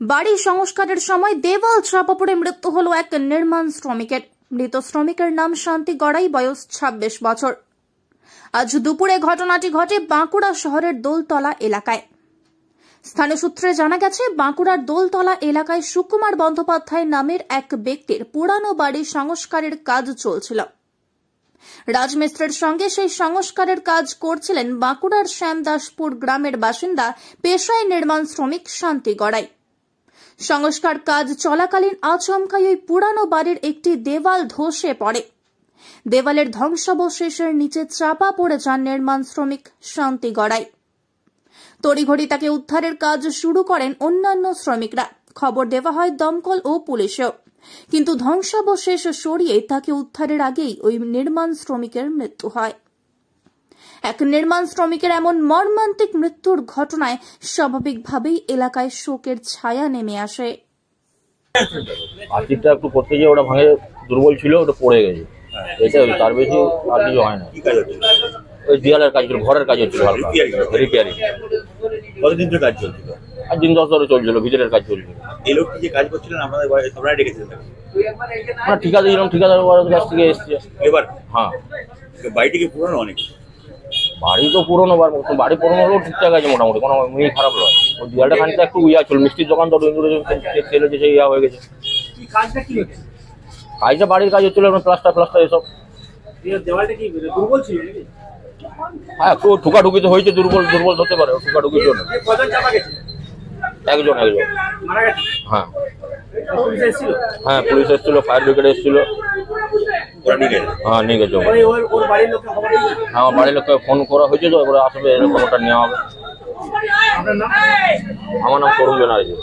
বাড়ি সংস্কারের সময় দেওয়াল চাপা পড়ে মৃত্যু হল এক নির্মাণ শ্রমিকের। মৃত শ্রমিকের নাম শান্তি গড়াই, বয়স 26 বছর। আজ দুপুরে ঘটনাটি ঘটে বাঁকুড়া শহরের দোলতলা এলাকায়। স্থানীয় সূত্রে জানা গেছে, বাঁকুড়ার দোলতলা এলাকায় সুকুমার বন্দ্যোপাধ্যায় নামের এক ব্যক্তির পুরানো বাড়ি সংস্কারের কাজ চলছিল। রাজমিস্ত্রির সঙ্গে সেই সংস্কারের কাজ করছিলেন বাঁকুড়ার শ্যামদাসপুর গ্রামের বাসিন্দা পেশায় নির্মাণ শ্রমিক শান্তি গড়াই। সংস্কার কাজ চলাকালীন আচমকাই ওই পুরানো বাড়ির একটি দেওয়াল ধসে পড়ে। দেওয়ালের ধ্বংসাবশেষের নিচে চাপা পড়ে যান নির্মাণ শ্রমিক শান্তি গড়াই। তড়িঘড়ি তাকে উদ্ধারের কাজ শুরু করেন অন্যান্য শ্রমিকরা। খবর দেওয়া হয় দমকল ও পুলিশেও, কিন্তু ধ্বংসাবশেষ সরিয়ে তাকে উদ্ধারের আগেই ওই নির্মাণ শ্রমিকের মৃত্যু হয়। এক নির্মাণ শ্রমিকের এমন মর্মান্তিক মৃত্যুর ঘটনায় স্বাভাবিকভাবেই এলাকায় শোকের ছায়া নেমে আসে। আর্থিকটা একটু করতে গিয়ে ওটা ভাঙে দুর্বল ছিল, ওটা পড়ে গেছে, এটা তার বেশি আর কিছু হয় না। ওই দেয়ালের কাজ ছিল, ঘরের কাজ হচ্ছিল, রিপেয়ারিং। কতদিন ধরে কাজ চলছিল? আর দিন 10 ধরে চলছিল, ভিতরের কাজ চলছিল। এই লোকটি যে কাজ করছিলেন আপনারা ডেকেছিলেন? আমরা ঠিকাদার ছিলাম, ঠিকাদার কাছ থেকে এসেছি। এবার হ্যাঁ, বাড়িটি কি পুরনো? অনেক বাড়ি তো পুরোনো, বাড়ি পুরোনো হলেও ঠিকঠাক আছে মোটামুটি, কোনো মেয়ে খারাপ নয়। ওই দেয়ালটা খানিকটা একটু ইয়া ছিল, মিষ্টির দোকান তো তেলে যে ইয়া হয়ে গেছে। কাজটা বাড়ির কাজ হচ্ছিল, প্লাস্টার এসব। হ্যাঁ, একটু ঠুকাঠুকি তো হয়েছে, দুর্বল হতে পারে ঠুকাঠুকির জন্য। একজন। হ্যাঁ হ্যাঁ, পুলিশ এসেছিল, ফায়ার ব্রিগেড এসেছিল। হ্যাঁ, নিয়ে গেছে। আমার বাড়ির লোককে ফোন করা হয়েছে, তো এবারে আসবে, এরকম ওটা নেওয়া হবে। আমার নাম তরুণ ব্যানার্জি।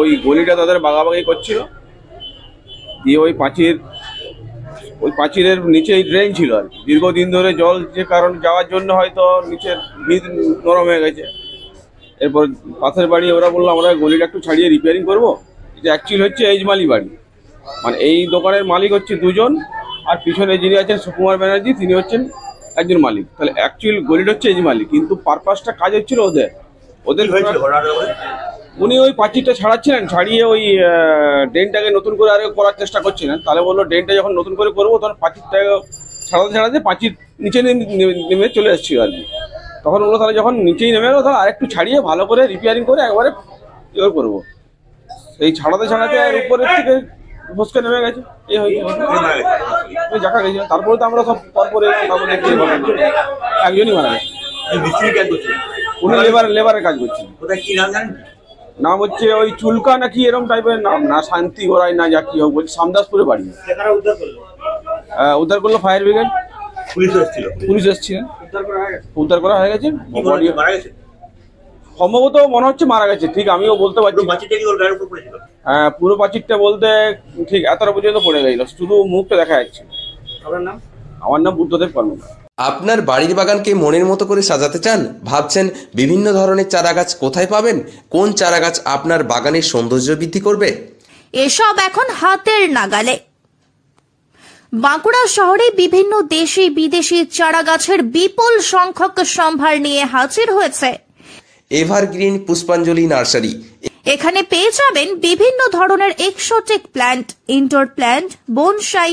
ওই গলিটা তাদের বাগাবাগি করছিল, দিয়ে ওই পাঁচিলের নিচেই ড্রেন ছিল আর দীর্ঘদিন ধরে জল যে কারণ যাওয়ার জন্য হয়তো নিচের ভিত নরম হয়ে গেছে। এরপর পাশের বাড়ি ওরা বললো আমরা গলিটা একটু ছাড়িয়ে রিপেয়ারিং করবো। এটা অ্যাকচুয়ালি হচ্ছে এজমালি বাড়ি, মানে এই দোকানের মালিক হচ্ছে দুজন, আর পিছনে যিনি আছেন সুকুমার ব্যানার্জি, তিনি হচ্ছেন একজন মালিক। তাহলে অ্যাকচুয়াল গলিটা হচ্ছে এজমালি, কিন্তু পারপাসটা কাজ হচ্ছিল ওদের। উনি ওই পাঁচিলটা ছাড়াচ্ছিলেন, ছাড়িয়ে ওই ড্রেনটাকে নতুন করে আরো করার চেষ্টা করছিলেন। তাহলে বললো ড্রেনটা যখন নতুন করে করবো, তখন পাঁচিলটাকে ছাড়াতে পাঁচিল নিচে নেমে চলে এসেছিল আর কি। তখন বললো তাহলে যখন নিচেই নেমে গেলো, তাহলে আরেকটু ছাড়িয়ে ভালো করে রিপেয়ারিং করে একবারে ইয়ে করবো। এই ছাড়াতে আর উপরের থেকে ফসকে নেমে গেছে, এই হয়েছে দেখা গেছে। তারপরে তো আমরা সব পরপরে একজনই মারা গেছে। উনি লেবারের কাজ করছেন। নাম হচ্ছে ওই চুলকা নাকি এরকম টাইপের নাম, না শান্তি গড়াই না যা কি হোক, বলছি শ্যামদাসপুরে বাড়ি। উদ্ধার করলো ফায়ার ব্রিগেড, পুলিশ এসেছিলেন, উদ্ধার করা হয়ে গেছে। সম্ভবত মনে হচ্ছে মারা গেছে, ঠিক আমিও বলতে পারছি। হ্যাঁ, পুরো পাঁচিরটা বলতে ঠিক এতটা পর্যন্ত পড়ে গেছিল, শুধু মুখটা দেখা যাচ্ছে। আমার নাম বুদ্ধদেব কর্মকার। আপনার বাড়ির বাগানকে মনের মতো করে সাজাতে চান? ভাবছেন বিভিন্ন ধরনের চারাগাছ কোথায় পাবেন? কোন চারাগাছ আপনার বাগানের সৌন্দর্য বৃদ্ধি করবে? এসব এখন হাতের নাগালে। বাঁকুড়া শহরে বিভিন্ন দেশি বিদেশি চারাগাছের বিপুল সংখ্যক সম্ভার নিয়ে হাজির হয়েছে এভারগ্রিন পুষ্পাঞ্জলি নার্সারি। এখানে পেয়ে যাবেন বিভিন্ন ধরনের exotic plant, indoor plant, bonsai,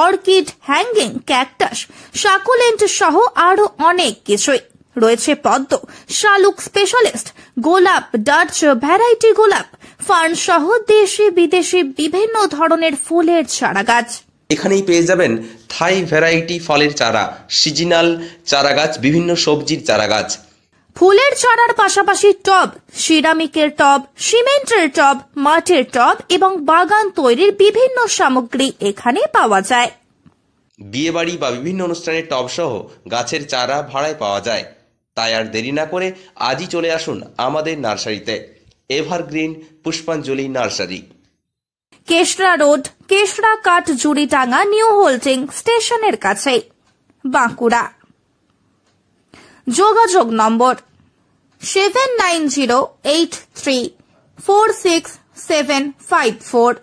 orchid, hanging, cactus, succulent সহ আরো অনেক কিছুই। রয়েছে পদ্ম, শালুক স্পেশালিস্ট, গোলাপ, ডাচ ভ্যারাইটি গোলাপ, ফার্ন সহ দেশি বিদেশি বিভিন্ন ধরনের ফুলের চারাগাছ। এখানেই পেয়ে যাবেন থাই ভ্যারাইটি ফলের চারা, সিজনাল চারাগাছ, বিভিন্ন সবজির চারাগাছ। ফুলের চারার পাশাপাশি টব, সিরামিকের টব, সিমেন্টের টব, মাটির টব এবং বাগান তৈরির বিভিন্ন সামগ্রী এখানে পাওয়া যায়। বিয়েবাড়ি বা বিভিন্ন অনুষ্ঠানের টব সহ গাছের চারা ভাড়ায় পাওয়া যায়। তাই আর দেরি না করে আজই চলে আসুন আমাদের নার্সারিতে, এভারগ্রিন পুষ্পাঞ্জলি নার্সারি, কেশরা রোড, কেশরা কাঠ জুড়িটাঙ্গা নিউ হোল্ডিং স্টেশনের কাছে, বাঁকুড়া। যোগাযোগ নম্বর 7908346754।